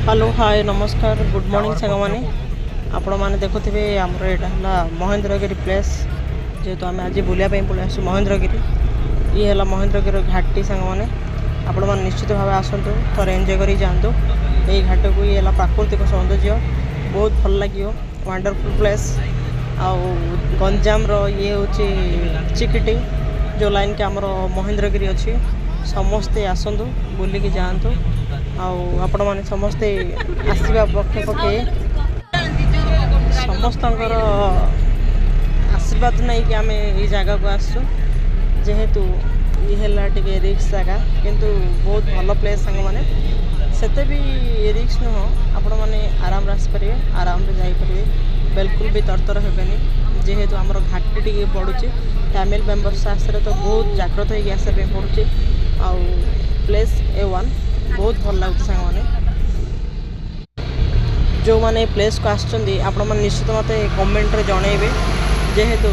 Hello hi नमस्कार good morning सांग मैंने आपण मैंने देखुवे आमर यहाँ है महेंद्रगिरी प्लेस जेहेतु आम आज बुलायापी पलि आसू महेंद्रगिरी ये है महेंद्रगिरी घाटी सांग मैंने आपण मैंने निश्चित भाव आसतु थे एंजय कर जातु यही घाट को ये है प्राकृतिक सौंदर्य बहुत भल लगे वंडरफुल प्लेस आउ गंजाम ये हूँ चिकिटी जो लाइन के आमर महेंद्रगिरी अच्छी समस्ते आसतु बुलिकी जातु आपण मैंने समस्ते आसवा पक्षे पक्षे समस्त आशीर्वाद नहीं कि आम ये जगह को आसु जेहेतु ये है टे रिक्स जगह किंतु बहुत भल प्लेस सांग मैंने सेते भी रिक्स नुह आपण मैंने आराम आसपारे आराम से जापरेंगे बिल्कुल भी तरतर हेनी जेहेतु आमर घाटी टी पड़ुची फैमिली मेम्बर्स आसरे तो बहुत जाग्रत होगी आसपा पड़ुची आउ प्लेस A1 बहुत भल लगे सांग मैंने जो मैंने प्लेस को आपण निश्चित मत कमेंट रे जनइबे जेहेतु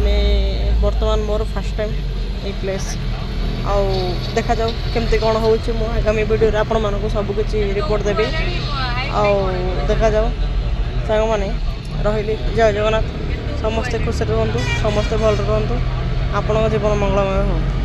मैं बर्तमान मोर फर्स्ट टाइम ये प्लेस आउ देखा जाऊ केमती कौन हो आगामी वीडियो आपण मानक सबकि रिपोर्ट देवी आउ देखा जाऊ सांग मैंने रही जय जगन्नाथ समस्ते खुश रुहतु समस्ते भल रुहतु आपण जीवन मंगलमय हो।